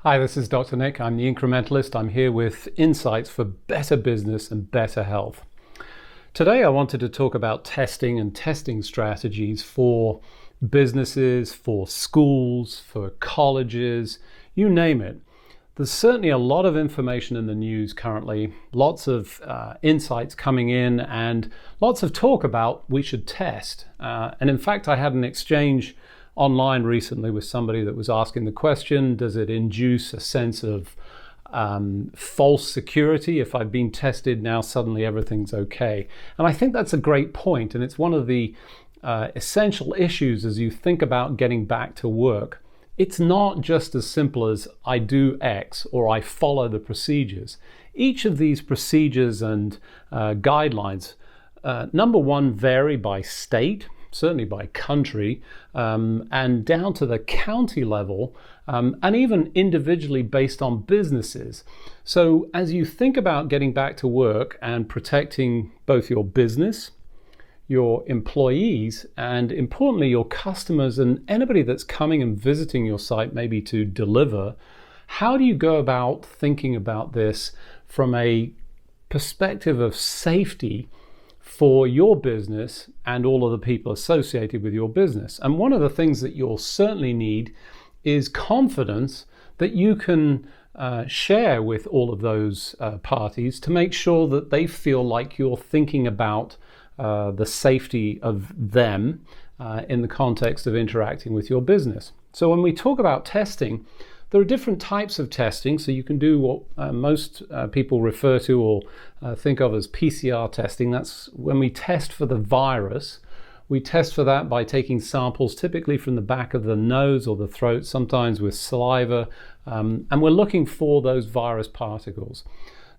Hi, this is Dr. Nick. I'm the Incrementalist. I'm here with insights for better business and better health. Today I wanted to talk about testing and testing strategies for businesses, for schools, for colleges, you name it. There's certainly a lot of information in the news currently, lots of insights coming in and lots of talk about we should test. And in fact, I had an exchange online recently with somebody that was asking the question, does it induce a sense of false security? If I've been tested, now suddenly everything's okay. And I think that's a great point, and it's one of the essential issues as you think about getting back to work. It's not just as simple as I do X or I follow the procedures. Each of these procedures and guidelines, number one, vary by state, certainly by country, and down to the county level, and even individually based on businesses. So as you think about getting back to work and protecting both your business, your employees, and importantly your customers and anybody that's coming and visiting your site maybe to deliver, how do you go about thinking about this from a perspective of safety for your business and all of the people associated with your business? And one of the things that you'll certainly need is confidence that you can share with all of those parties to make sure that they feel like you're thinking about the safety of them in the context of interacting with your business. So when we talk about testing, there are different types of testing. So you can do what most people refer to or think of as PCR testing. That's when we test for the virus. We test for that by taking samples, typically from the back of the nose or the throat, sometimes with saliva, and we're looking for those virus particles.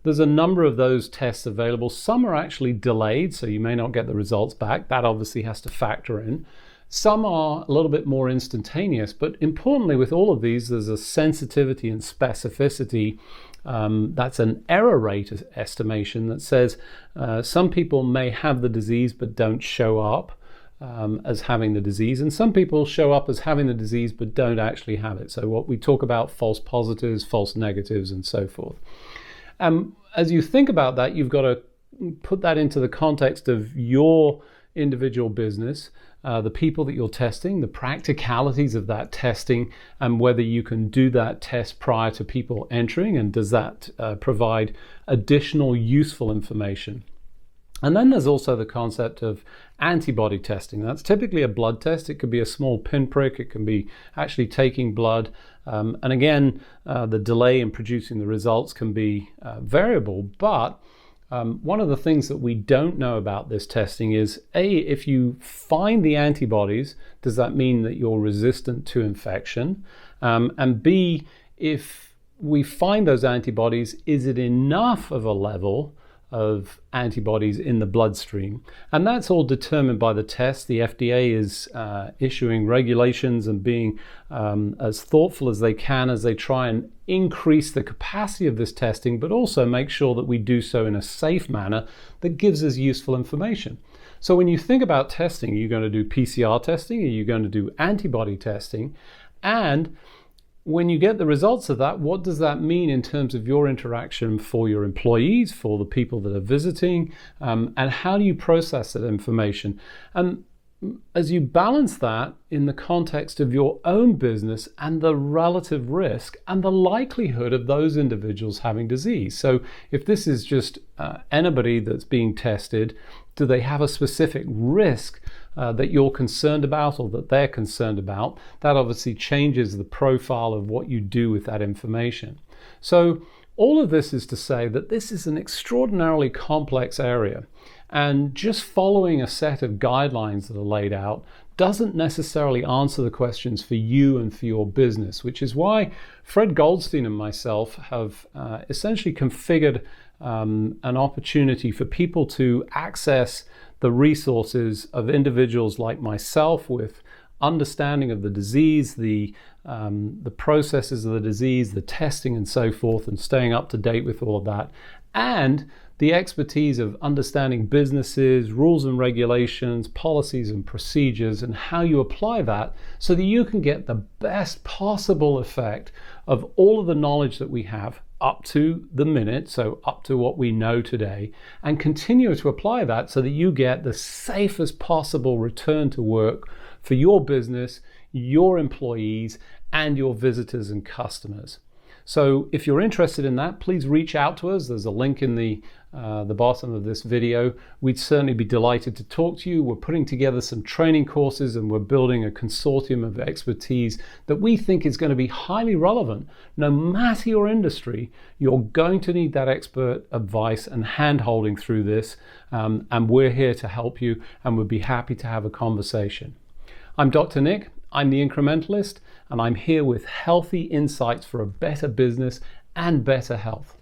There's a number of those tests available. Some are actually delayed, so you may not get the results back. That obviously has to factor in. Some are a little bit more instantaneous, but importantly with all of these, there's a sensitivity and specificity. That's an error rate estimation that says some people may have the disease but don't show up as having the disease, and some people show up as having the disease but don't actually have it. So what we talk about, false positives, false negatives, and so forth. As you think about that, you've got to put that into the context of your individual business, the people that you're testing, the practicalities of that testing, and whether you can do that test prior to people entering, and does that provide additional useful information. And then there's also the concept of antibody testing. That's typically a blood test. It could be a small pinprick. It can be actually taking blood. And again, the delay in producing the results can be variable. But one of the things that we don't know about this testing is, A, if you find the antibodies, does that mean that you're resistant to infection? And B, if we find those antibodies, is it enough of a level of antibodies in the bloodstream? And that's all determined by the test. The FDA is issuing regulations and being as thoughtful as they can as they try and increase the capacity of this testing, but also make sure that we do so in a safe manner that gives us useful information. So when you think about testing, are you going to do PCR testing? Are you going to do antibody testing? And when you get the results of that, what does that mean in terms of your interaction for your employees, for the people that are visiting, and how do you process that information? And as you balance that in the context of your own business and the relative risk and the likelihood of those individuals having disease. So if this is just anybody that's being tested, do they have a specific risk that you're concerned about or that they're concerned about? That obviously changes the profile of what you do with that information. So all of this is to say that this is an extraordinarily complex area, and just following a set of guidelines that are laid out doesn't necessarily answer the questions for you and for your business, which is why Fred Goldstein and myself have essentially configured an opportunity for people to access the resources of individuals like myself with understanding of the disease, the processes of the disease, the testing and so forth, and staying up to date with all of that, and the expertise of understanding businesses, rules and regulations, policies and procedures, and how you apply that so that you can get the best possible effect of all of the knowledge that we have up to the minute, so up to what we know today, and continue to apply that so that you get the safest possible return to work for your business, your employees, and your visitors and customers. So if you're interested in that, please reach out to us. There's a link in the bottom of this video. We'd certainly be delighted to talk to you. We're putting together some training courses and we're building a consortium of expertise that we think is going to be highly relevant. No matter your industry, you're going to need that expert advice and hand-holding through this, and we're here to help you, and we'd be happy to have a conversation. I'm Dr. Nick. I'm the Incrementalist, and I'm here with healthy insights for a better business and better health.